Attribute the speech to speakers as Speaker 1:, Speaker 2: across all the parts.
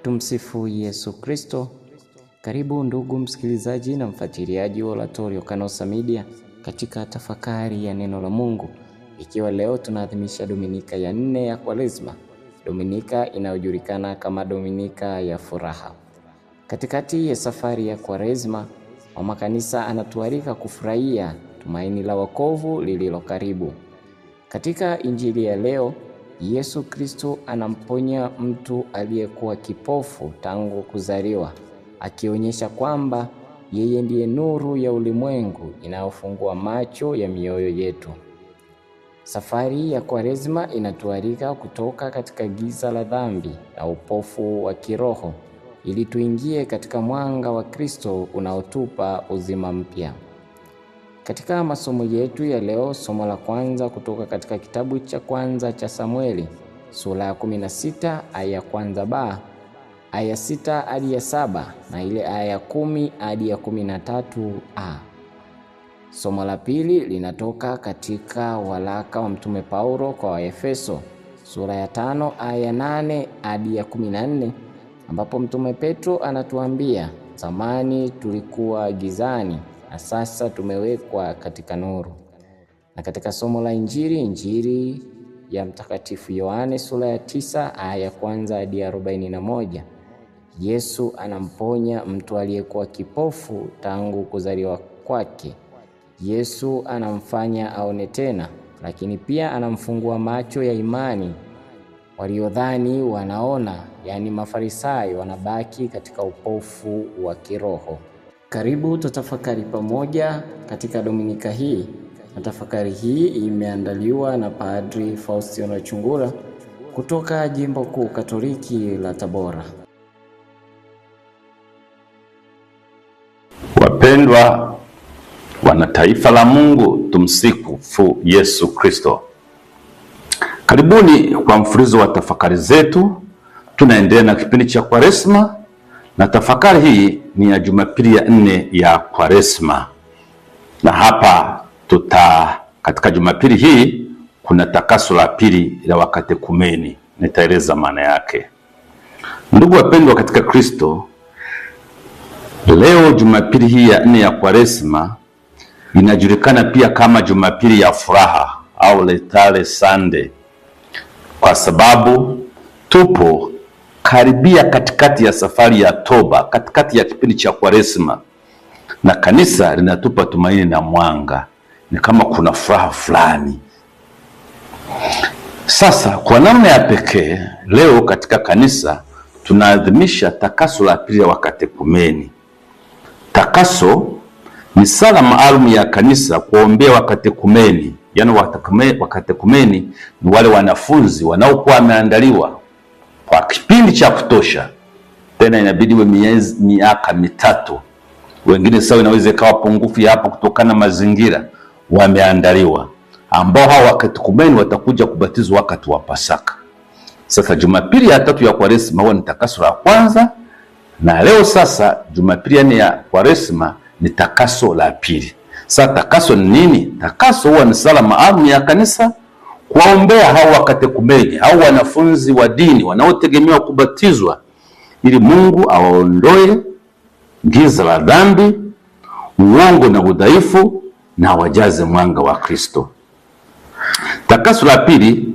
Speaker 1: Tumsifu Yesu Kristo. Karibu ndugu msikilizaji na mfuatiliaji wa Oratorio Kanosa Media katika tafakari ya neno la Mungu. Ikiwa leo tunaadhimisha Dominika ya 4 ya Kwaresma, Dominika inayojulikana kama Dominika ya furaha. Katikati ya safari ya Kwaresma, mama kanisa anatualika kufurahia tumaini la wokovu lililo karibu. Katika Injili ya leo, Yesu Kristo anamponya mtu aliyekuwa kipofu tangu kuzaliwa, akionyesha kwamba yeye ndiye nuru ya ulimwengu inayofungua macho ya mioyo yetu. Safari ya Kwaresma inatualika kutoka katika giza la dhambi na upofu wa kiroho ili tuingie katika mwanga wa Kristo unaotupa uzima mpya. Katika masomo yetu ya leo, somo la kwanza kutoka katika kitabu cha kwanza cha Samueli, sura ya 16 aya ya kwanza ba, aya 6 hadi ya 7 na ile aya ya 10 hadi ya 13a. Somo la pili linatoka katika waraka wa Mtume Paulo kwa Waefeso, sura ya 5 aya ya 8 hadi ya 14, ambapo Mtume Petro anatuambia, zamani tulikuwa gizani na sasa tumewekwa katika nuru. Na katika somo la Injili ya Mtakatifu Yohane, sura ya 9 aya ya kwanza hadi ya 41, Yesu anamponya mtu aliyekuwa kipofu tangu kuzaliwa kwake. Yesu anamfanya aone tena, lakini pia anamfungua macho ya imani. Waliodhani wanaona, yani Mafarisayo, wanabaki katika upofu wa kiroho. Karibu tutafakari pamoja katika Dominika hii. Na tafakari hii imeandaliwa na Padri Faustino Chungura kutoka Jimbo Kuu Katoliki la Tabora.
Speaker 2: Wapendwa wana taifa la Mungu, tumsifu Yesu Kristo. Karibuni kwa mfululizo wa tafakari zetu. Tunaendelea na kipindi cha Kwaresma, na tafakari hii ni ya Jumapili ya 4 ya Kwaresma. Na hapa katika Jumapili hii kuna takaso la pili la wakatekumeni. Nitaeleza maana yake. Ndugu wapendwa katika Kristo, leo Jumapili hii ya 4 ya Kwaresma inajulikana pia kama Jumapili ya furaha au Letale Sunday, kwa sababu tupo karibia katikati ya safari ya toba, katikati ya kipindi cha Kwaresma, na kanisa linatupa tumaini na mwanga. Ni kama kuna furaha fulani. Sasa kwa namna ya pekee leo katika kanisa tunaadhimisha takaso la pili la wakatekumeni. Takaso ni sala maalum ya kanisa kuombea wakatekumeni. Yaani wakatekumeni ni wale wanafunzi wanaokuwa wameandaliwa kwa kipindi cha kutosha, tena inabidi miaka 3. Wengine sawa inaweza ikawa pungufu ya hapo kutokana na mazingira, wameandaliwa, ambao hao wakatekumeni watakuja kubatizwa wakati wa Pasaka. Sasa Jumapili ya 3 ya Kwaresma huwa ni takaso la kwanza, na leo sasa Jumapili ya 4 ya Kwaresma ni takaso la pili. Sasa takaso ni nini? Takaso huwa ni sala maalum ya kanisa kuwaombea hao wakatekumeni, hao wanafunzi wa dini wanaotegemewa kubatizwa, ili Mungu awaondoe giza la dhambi, uongo na udhaifu, na wajaze mwanga wa Kristo. Takaso la pili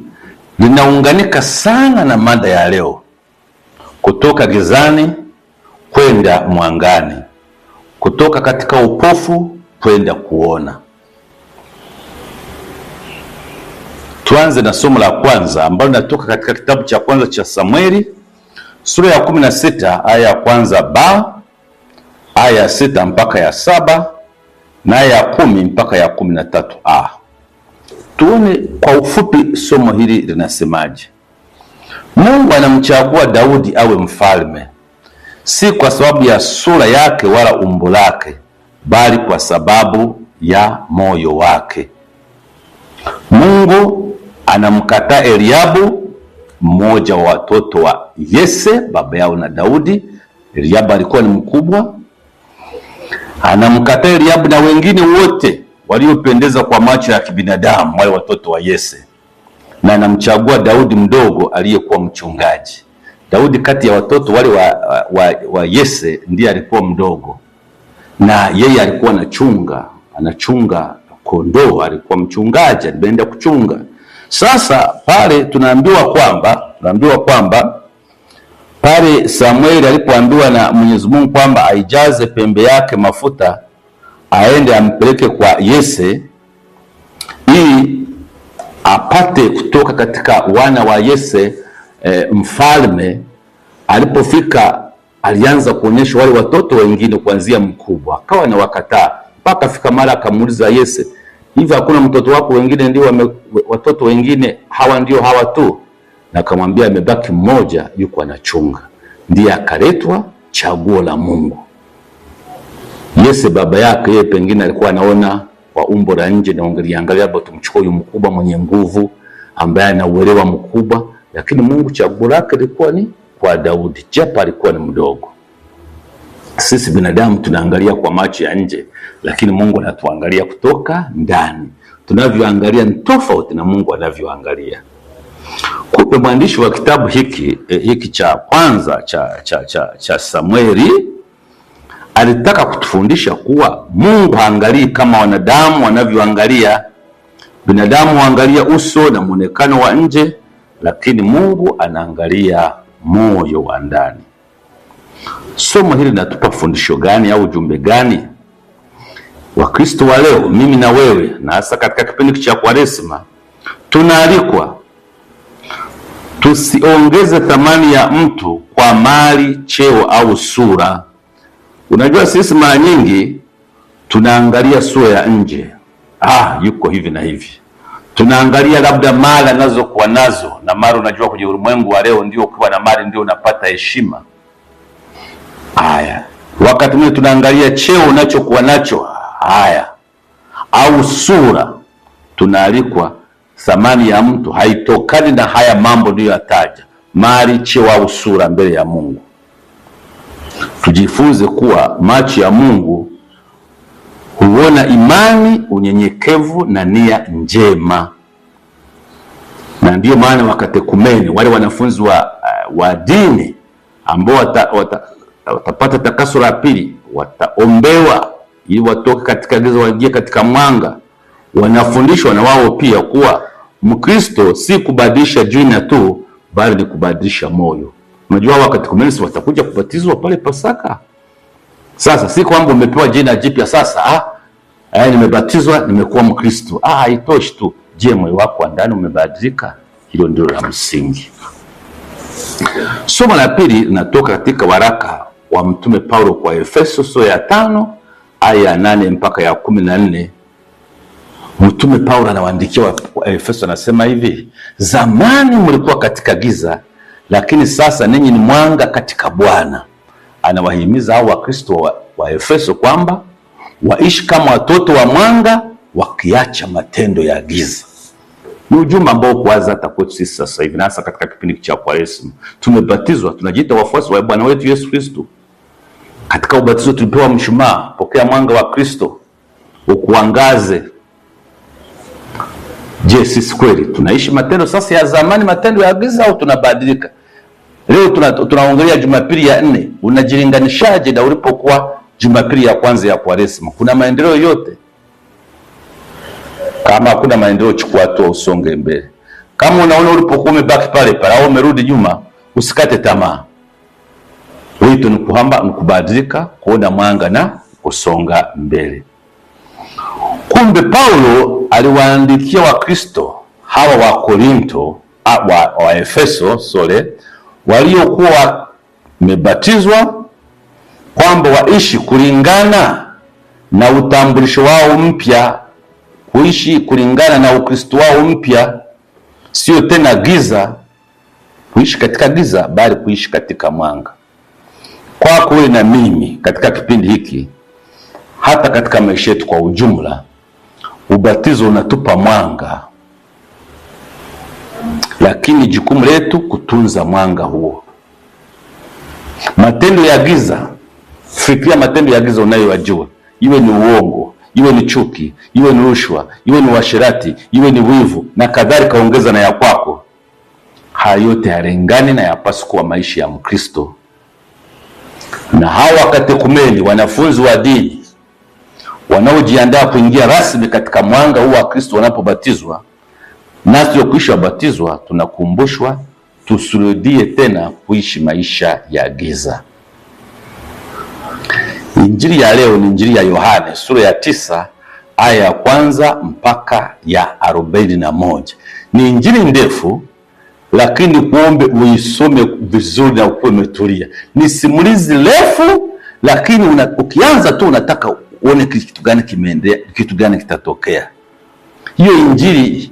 Speaker 2: linaunganika sana na mada ya leo, kutoka gizani kwenda mwangani, kutoka katika upofu kwenda kuona. Tuanze na somo la kwanza ambalo linatoka katika kitabu cha kwanza cha Samueli, sura ya 16 aya ya kwanza ba, aya ya 6 mpaka ya 7 na aya ya 10 mpaka ya 13a. Tuone kwa ufupi somo hili linasemaje. Mungu anamchagua Daudi awe mfalme, si kwa sababu ya sura yake wala umbo lake, bali kwa sababu ya moyo wake. Mungu anamkataa Eliabu, mmoja wa watoto wa Yese baba yao na Daudi. Eliabu alikuwa ni mkubwa. Anamkataa Eliabu na wengine wote waliopendeza kwa macho ya kibinadamu, wale watoto wa Yese, na anamchagua Daudi mdogo aliyekuwa mchungaji. Daudi kati ya watoto wale wa Yese ndiye alikuwa mdogo, na yeye alikuwa anachunga kondoo, alikuwa mchungaji, alienda kuchunga. Sasa pale tunaambiwa kwamba pale Samueli alipoambiwa na Mwenyezi Mungu kwamba aijaze pembe yake mafuta aende ampeleke kwa Yese ili apate kutoka katika wana wa Yese mfalme. Alipofika alianza kuonyesha wale watoto wengine kuanzia mkubwa, akawa na wakataa, mpaka fika mara akamuuliza Yese, hivi hakuna mtoto wako wengine ndio watoto wengine hawa ndio hawa tu? Na akamwambia amebaki mmoja yuko anachunga. Ndiye akaletwa chaguo la Mungu. Yese baba yake yeye pengine alikuwa anaona kwa umbo la nje na ungeliangalia hapo tumchukue huyu mkubwa mwenye nguvu ambaye ana uelewa mkubwa, lakini Mungu chaguo lake lilikuwa ni kwa Daudi, japo alikuwa ni mdogo. Sisi binadamu tunaangalia kwa macho ya nje, lakini Mungu anatuangalia kutoka ndani. Tunavyoangalia ni tofauti na Mungu anavyoangalia. Kumbe mwandishi wa kitabu hiki cha kwanza cha Samueli alitaka kutufundisha kuwa Mungu haangalii kama wanadamu wanavyoangalia. Binadamu huangalia uso na muonekano wa nje, lakini Mungu anaangalia moyo wa ndani. Somo hili linatupa fundisho gani au ujumbe gani? Wakristo wa leo, mimi na wewe, na hasa katika kipindi cha Kwaresma, tunaalikwa tusiongeze thamani ya mtu kwa mali, cheo au sura. Unajua sisi mara nyingi tunaangalia sura ya nje, yuko hivi na hivi. Tunaangalia labda mali anazokuwa nazo, na mali, unajua kwenye ulimwengu wa leo ndio ukiwa na mali ndio unapata heshima. Wakati mwingine tunaangalia cheo unachokuwa nacho, au sura. Tunaalikwa thamani ya mtu haitokani na haya mambo ndio yataja, mali, cheo au sura mbele ya Mungu. Tujifunze kuwa macho ya Mungu huona imani, unyenyekevu na nia njema. Na ndio maana wakatekumeni, wale wanafunzi wa dini ambao watapata takaso la pili, wataombewa ili watoke katika giza waingie katika mwanga. Wanafundishwa na wao pia kuwa Mkristo si kubadilisha jina tu, bali ni kubadilisha moyo. Unajua wakati kumenisi watakuja kubatizwa pale Pasaka. Sasa si kwamba umepewa jina jipya sasa, nimebatizwa nimekuwa Mkristo. Haitoshi tu. Je, moyo wako ndani umebadilika? Hilo ndio la msingi. Somo la pili linatoka katika waraka wa Mtume Paulo kwa Efeso sura ya 5 aya ya 8 mpaka ya 14. Mtume Paulo anawaandikia wa Efeso, anasema hivi: zamani mlikuwa katika giza, lakini sasa ninyi ni mwanga katika Bwana. Anawahimiza hao Wakristo wa Efeso kwamba waishi kama watoto wa mwanga, wakiacha matendo ya giza. Ni ujumbe ambao kuanza hata kwetu sisi sasa hivi, hasa katika kipindi cha Kwaresma. Tumebatizwa, tunajiita wafuasi wa Bwana wetu Yesu Kristo. Katika ubatizo tulipewa mshumaa, pokea mwanga wa Kristo ukuangaze. Je, sisi kweli tunaishi matendo sasa ya zamani, matendo ya giza, au tunabadilika? Leo tunaongelea Jumapili ya 4. Unajilinganishaje na ulipokuwa Jumapili ya kwanza ya Kwaresma? Kuna maendeleo yote? Kama hakuna maendeleo, chukua hatua, usonge mbele. Kama unaona ulipokuwa umebaki pale pale au umerudi nyuma, usikate tamaa. Wito ni kubadilika, kuona mwanga na kusonga mbele. Kumbe Paulo aliwaandikia Wakristo hawa wa Korinto, wa Efeso waliokuwa wamebatizwa, kwamba waishi kulingana na utambulisho wao mpya, kuishi kulingana na Ukristo wao mpya, sio tena giza, kuishi katika giza, bali kuishi katika mwanga. Kwako wewe na mimi katika kipindi hiki, hata katika maisha yetu kwa ujumla, ubatizo unatupa mwanga, lakini jukumu letu kutunza mwanga huo. Matendo ya giza, fikiria matendo ya giza unayojua, iwe ni uongo, iwe ni chuki, iwe ni rushwa, iwe ni uasherati, iwe ni wivu na kadhalika, ongeza na ya kwako. haya yote hayalingani na yapaswa kuwa maisha ya Mkristo. Na hawa katekumeni, wanafunzi wa dini wanaojiandaa kuingia rasmi katika mwanga huu wa Kristo wanapobatizwa, nasi tuliokwisha batizwa tunakumbushwa tusirudie tena kuishi maisha ya giza. Injili ya leo ni Injili ya Yohane sura ya 9 aya ya 1 mpaka ya 41. Ni injili ndefu, lakini kuombe uisome vizuri na ukuwe umetulia. Ni simulizi refu, lakini ukianza tu unataka uone kitu gani kimeendelea, kitu gani kitatokea. Hiyo injili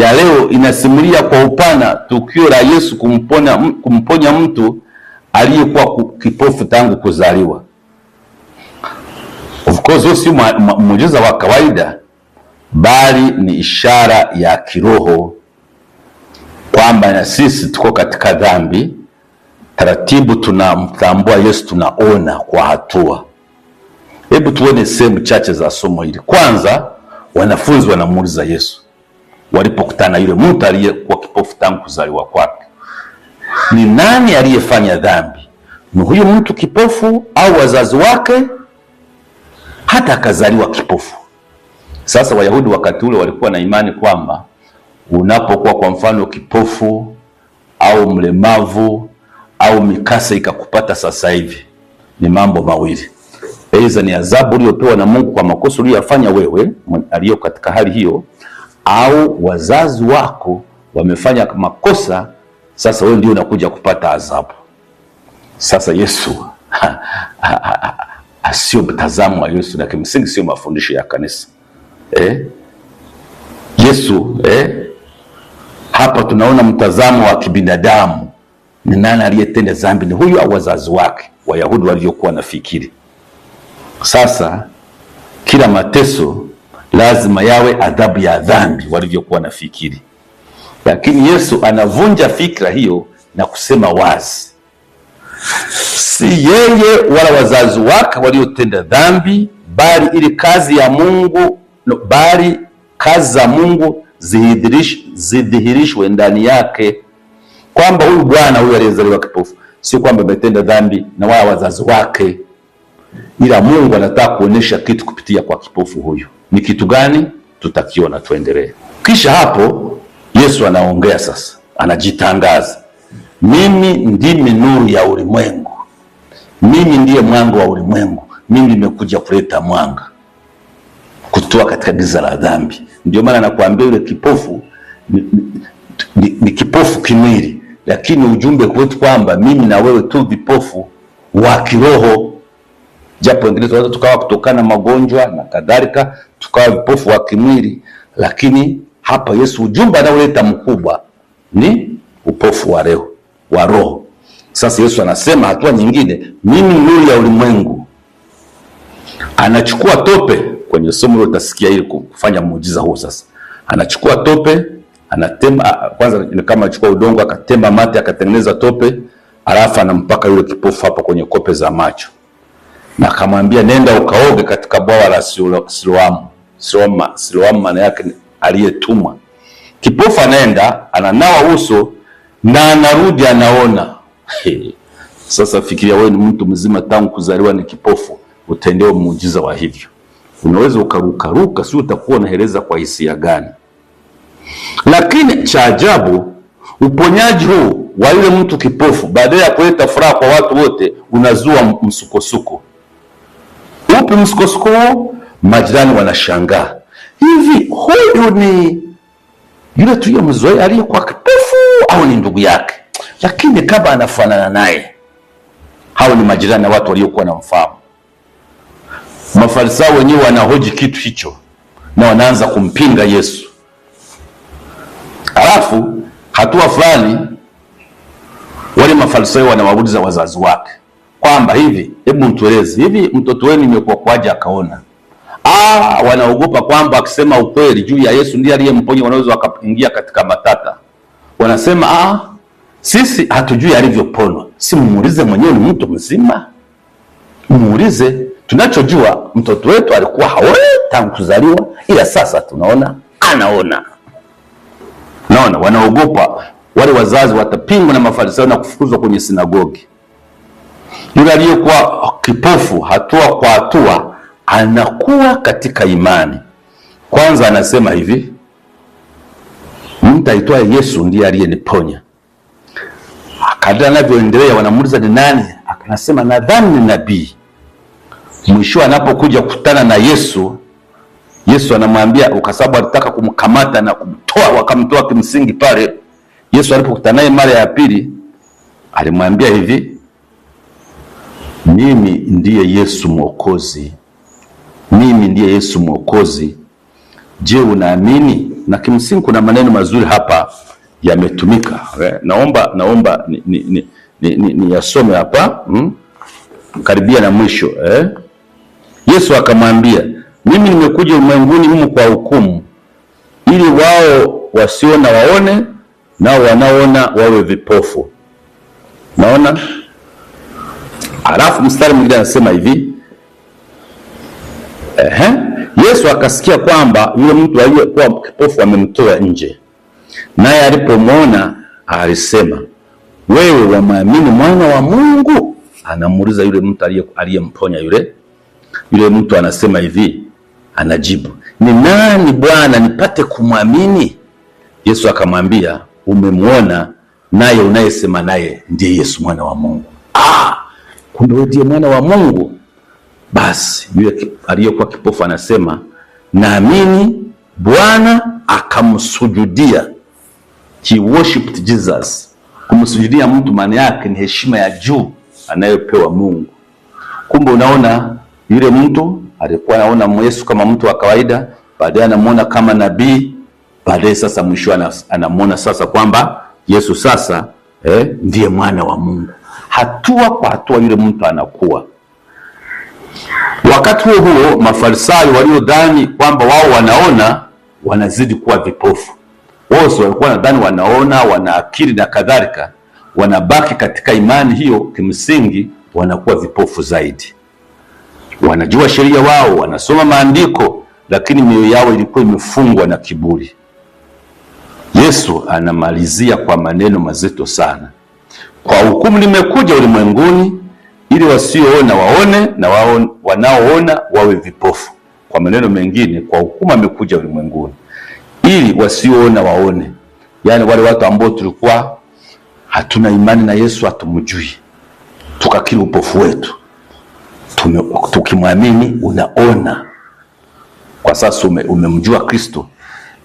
Speaker 2: ya leo inasimulia kwa upana tukio la Yesu kumponya mtu aliyekuwa kipofu tangu kuzaliwa. Of course si muujiza wa kawaida, bali ni ishara ya kiroho kwamba na sisi tuko katika dhambi. Taratibu tunamtambua Yesu, tunaona kwa hatua. Hebu tuone sehemu chache za somo hili. Kwanza, wanafunzi wanamuuliza Yesu walipokutana yule mtu aliyekuwa kipofu tangu kuzaliwa kwake, ni nani aliyefanya dhambi? Ni huyu mtu kipofu au wazazi wake hata akazaliwa kipofu? Sasa Wayahudi wakati ule walikuwa na imani kwamba unapokuwa kwa mfano kipofu au mlemavu au mikasa ikakupata sasa hivi, ni mambo mawili: aidha ni adhabu uliyopewa na Mungu kwa makosa uliyofanya wewe aliyo katika hali hiyo, au wazazi wako wamefanya makosa, sasa wewe ndio unakuja kupata adhabu. Sasa Yesu sio mtazamo wa Yesu, na kimsingi sio mafundisho ya kanisa. Yesu hapa tunaona mtazamo wa kibinadamu. Ni nani aliyetenda dhambi? Ni huyu au wazazi wake? Wayahudi waliokuwa nafikiri. Sasa kila mateso lazima yawe adhabu ya dhambi walivyokuwa nafikiri, lakini Yesu anavunja fikra hiyo na kusema wazi, si yeye wala wazazi wake waliotenda dhambi, bali ili kazi ya Mungu bali kazi za Mungu zidhihirishwe ndani yake. Kwamba huyu bwana huyu aliyezaliwa kipofu sio kwamba ametenda dhambi na wala wazazi wake, ila Mungu anataka kuonesha kitu kupitia kwa kipofu huyu. Ni kitu gani? Tutakiona, tuendelee. Kisha hapo Yesu anaongea sasa, anajitangaza, mimi ndimi nuru ya ulimwengu, mimi ndiye mwanga wa ulimwengu, mimi nimekuja kuleta mwanga, kutoa katika giza la dhambi. Ndio maana nakwambia yule kipofu ni kipofu kimwili, lakini ujumbe kwetu kwamba mimi na wewe tu vipofu wa kiroho. Japo wengine tunaweza tukawa kutokana na magonjwa na kadhalika tukawa vipofu wa kimwili, lakini hapa Yesu ujumbe anaoleta mkubwa ni upofu wa roho. Sasa Yesu anasema hatua nyingine, mimi nuru ya ulimwengu. Anachukua tope, kwenye somo hilo utasikia ili kufanya muujiza huu. Sasa anachukua tope, anatemba kwanza, ni kama achukua udongo akatemba mate akatengeneza tope, alafu anampaka yule kipofu hapa kwenye kope za macho, na akamwambia nenda ukaoge katika bwawa la Siloamu. Siloamu maana yake aliyetumwa. Kipofu anaenda ananawa uso na anarudi anaona. Sasa fikiria wewe ni mtu mzima tangu kuzaliwa ni kipofu, utendewa muujiza wa hivyo. Unaweza ukaruka, si utakuwa unaeleza kwa hisia gani? Lakini cha ajabu, uponyaji huu wa yule mtu kipofu baada ya kuleta furaha kwa watu wote unazua msukosuko. Upi msukosuko? Majirani wanashangaa, hivi huyu ni yule tuliyemzoea aliyekuwa kipofu au ni ndugu yake? Lakini kama anafanana naye. Hao ni majirani na watu waliokuwa na mfahamu. Mafarisayo wenyewe wanahoji kitu hicho na wanaanza kumpinga Yesu. Alafu hatua fulani wale Mafarisayo wanawauliza wazazi wake kwamba hivi, hebu mtueleze, hivi mtoto wenu imekuwa kwaje akaona? Wanaogopa kwamba akisema ukweli juu ya Yesu ndiye aliyemponya wanaweza wakaingia katika matata. Wanasema sisi hatujui alivyoponywa, si muulize mwenyewe, ni mtu mzima, muulize. Tunachojua mtoto wetu alikuwa haoni tangu kuzaliwa, ila sasa tunaona anaona. Naona wanaogopa wale wazazi watapingwa na Mafarisayo na kufukuzwa kwenye sinagogi. Yule aliyekuwa kipofu, hatua kwa hatua anakuwa katika imani. Kwanza anasema hivi, mtu aitwaye Yesu ndiye aliyeniponya. Kadri anavyoendelea wanamuuliza ni nani, anasema nadhani ni nabii. Mwisho anapokuja kukutana na Yesu, Yesu anamwambia, kwa sababu alitaka kumkamata na kumtoa, wakamtoa kimsingi pale. Yesu alipokutana naye mara ya pili alimwambia hivi, mimi ndiye Yesu Mwokozi, mimi ndiye Yesu Mwokozi, je unaamini? Na kimsingi kuna maneno mazuri hapa yametumika. Naomba ni yasome hapa karibia na mwisho. Yesu akamwambia, mimi nimekuja ulimwenguni humu kwa hukumu, ili wao wasiona waone, nao wanaona wawe vipofu. Naona? Alafu mstari mwingine anasema hivi, Yesu akasikia kwamba yule mtu aliyekuwa kipofu amemtoa nje. Naye alipomwona alisema, wewe wamwamini mwana wa Mungu? Anamuuliza yule mtu aliyemponya yule mtu anasema hivi, anajibu, ni nani Bwana nipate kumwamini? Yesu akamwambia, umemwona, naye unayesema naye ndiye Yesu mwana wa Mungu. Kumbe ndiye mwana wa Mungu. Basi yule aliyekuwa kipofu anasema, naamini Bwana, akamsujudia. He worshiped Jesus. Kumsujudia mtu maana yake ni heshima ya juu anayopewa Mungu. Kumbe unaona, yule mtu alikuwa anaona Yesu kama mtu wa kawaida, baadaye anamuona kama nabii, baadaye sasa mwisho anamuona sasa kwamba Yesu sasa ndiye mwana wa Mungu. Hatua kwa hatua yule mtu anakuwa. Wakati huo Mafarisayo waliodhani kwamba wao wanaona wanazidi kuwa vipofu. Wao walikuwa nadhani wanaona, wana akili na kadhalika, wanabaki katika imani hiyo, kimsingi wanakuwa vipofu zaidi. Wanajua sheria wao, wanasoma maandiko, lakini mioyo yao ilikuwa imefungwa na kiburi. Yesu anamalizia kwa maneno mazito sana. Kwa hukumu nimekuja ulimwenguni, ili wasioona waone, na wanaoona wawe vipofu. Kwa maneno mengine, kwa hukumu amekuja ulimwenguni ili wasioona waone. Yaani wale watu ambao tulikuwa hatuna imani na Yesu, hatumjui, tukakiri upofu wetu, tukimwamini unaona. Kwa sasa umemjua Kristo.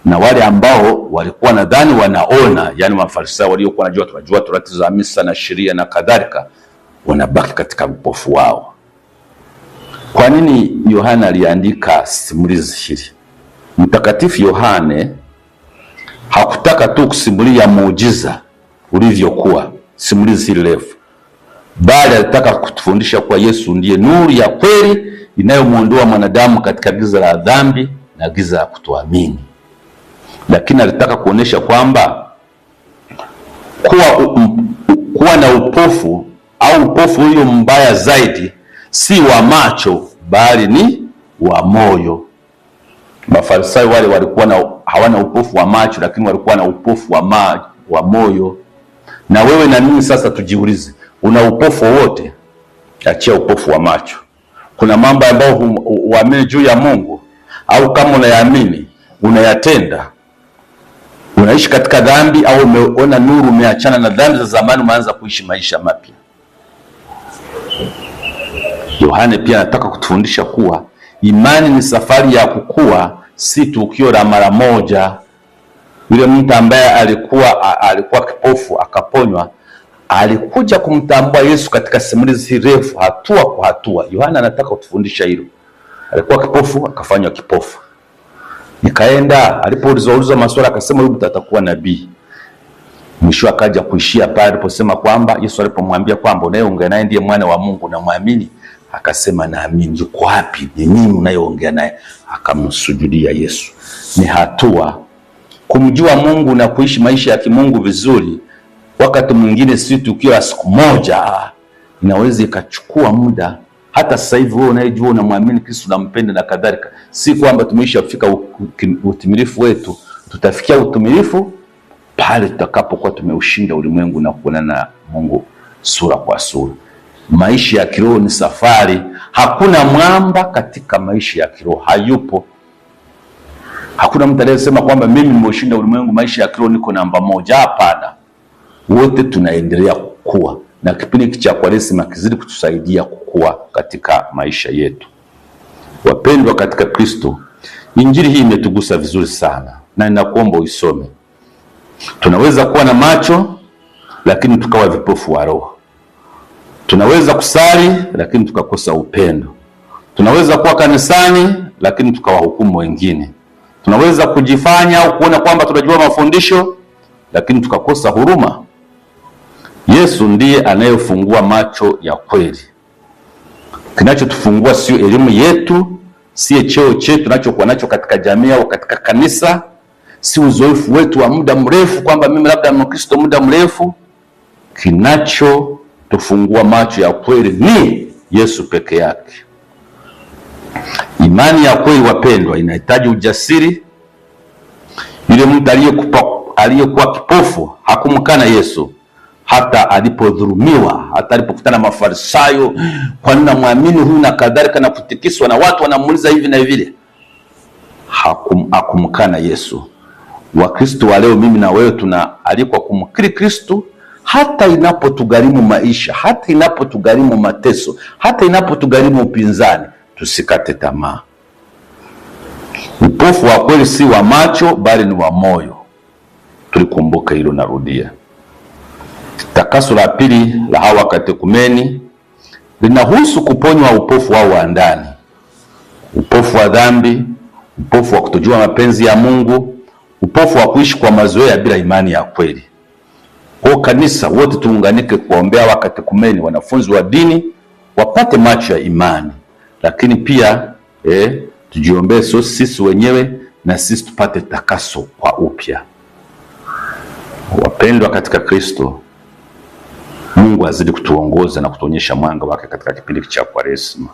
Speaker 2: Na wale ambao walikuwa nadhani wanaona, yani Mafarisayo waliokuwa wanajua tunajua torati za misa na sheria na kadhalika, wanabaki katika upofu wao. Kwa nini Yohana aliandika simulizi hili? Mtakatifu Yohane hakutaka tu kusimulia muujiza ulivyokuwa, simulizi hili refu, bali alitaka kutufundisha kwa Yesu ndiye nuru ya kweli inayomuondoa mwanadamu katika giza la dhambi na giza la kutoamini. Lakini alitaka kuonesha kwamba kuwa na upofu au upofu huyo mbaya zaidi si wa macho bali ni wa moyo. Mafarisayo wale walikuwa hawana upofu wa macho, lakini walikuwa na upofu wa moyo. Na wewe na mimi sasa tujiulize, una upofu wote? Achia upofu wa macho. Kuna mambo ambayo huamini juu ya Mungu, au kama unayaamini unayatenda. Unaishi katika dhambi au umeona nuru, umeachana na dhambi za zamani, umeanza kuishi maisha mapya. Yohane pia anataka kutufundisha kuwa imani ni safari ya kukua, si tukio la mara moja. Yule mtu ambaye alikuwa kipofu akaponywa, alikuja kumtambua Yesu katika simulizi refu, hatua kwa hatua. Yohana anataka kutufundisha hilo. Alikuwa kipofu akafanywa kipofu. Nikaenda, alipoulizwa maswali akasema huyu atakuwa nabii. Mwisho akaja kuishia pale aliposema kwamba Yesu alipomwambia kwamba unayeongea naye ndiye mwana wa Mungu, na muamini? Akasema naamini. Yuko wapi? Ni nini unayeongea naye? Akamsujudia Yesu. Ni hatua kumjua Mungu na kuishi maisha ya kimungu vizuri. Wakati mwingine si tukio la siku moja, inaweza ikachukua muda. Hata sasa hivi wewe unayejua unamwamini Kristo, unampenda na kadhalika, si kwamba tumeisha kufika utimilifu wetu. Tutafikia utimilifu pale tutakapokuwa tumeushinda ulimwengu na kuonana na Mungu sura kwa sura. Maisha ya kiroho ni safari. Hakuna mwamba katika maisha ya kiroho, hayupo. Hakuna mtu anayesema kwamba mimi nimeushinda ulimwengu, maisha ya kiroho niko namba moja. Hapana, wote tunaendelea kukua, na kipindi cha Kwaresima kizidi kutusaidia kukua katika maisha yetu. Wapendwa katika Kristo, injili hii imetugusa vizuri sana, na ninakuomba uisome. Tunaweza kuwa na macho lakini tukawa vipofu wa roho. Tunaweza kusali lakini tukakosa upendo. Tunaweza kuwa kanisani lakini tukawahukumu wengine. Tunaweza kujifanya au kuona kwamba tunajua mafundisho lakini tukakosa huruma. Yesu ndiye anayefungua macho ya kweli. Kinachotufungua sio elimu yetu, si cheo chetu tunachokuwa nacho katika jamii au katika kanisa, si uzoefu wetu wa muda mrefu kwamba mimi labda ni Mkristo muda mrefu. Kinachotufungua macho ya kweli ni Yesu peke yake. Imani ya kweli, wapendwa, inahitaji ujasiri. Yule mtu aliyekuwa kipofu hakumkana Yesu hata alipodhulumiwa, hata alipokutana na Mafarisayo, kwa nini namwamini huyu na kadhalika, na kutikiswa na watu wanamuuliza hivi na vile, hakumkana Yesu. Wakristo wa leo, mimi na wewe, tunaalikwa kumkiri Kristo hata inapotugharimu maisha, hata inapotugharimu mateso, hata inapotugharimu upinzani. Tusikate tamaa. Upofu wa kweli si wa macho bali ni wa moyo. Tulikumbuka hilo, narudia. Takaso la pili la hawa katekumeni linahusu kuponywa upofu wao wa ndani, upofu wa dhambi, upofu wa kutojua mapenzi ya Mungu, upofu wa kuishi kwa mazoea bila imani ya kweli. Kwa kanisa wote tuunganike kuombea wakatekumeni, wanafunzi wa dini, wapate macho ya imani, lakini pia tujiombee sisi wenyewe na sisi tupate takaso kwa upya. Wapendwa katika Kristo, Mungu azidi kutuongoza na kutuonyesha mwanga wake katika kipindi cha Kwaresima.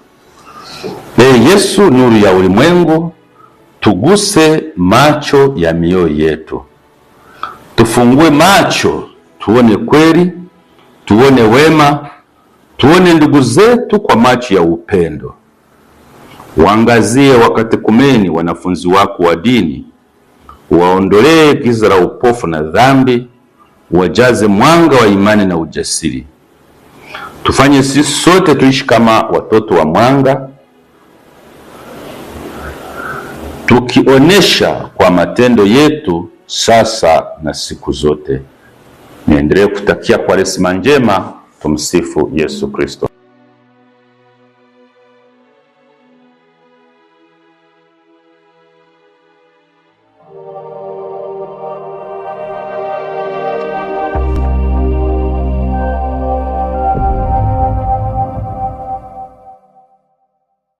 Speaker 2: Yesu nuru ya ulimwengu, tuguse macho ya mioyo yetu. Tufungue macho, tuone kweli, tuone wema, tuone ndugu zetu kwa macho ya upendo. Waangazie wakatekumeni, wanafunzi wako wa dini, waondolee giza la upofu na dhambi, wajaze mwanga wa imani na ujasiri. Tufanye sisi sote tuishi kama watoto wa mwanga, tukionesha kwa matendo yetu sasa na siku zote. Niendelee kutakia Kwaresima njema. Tumsifu Yesu Kristo.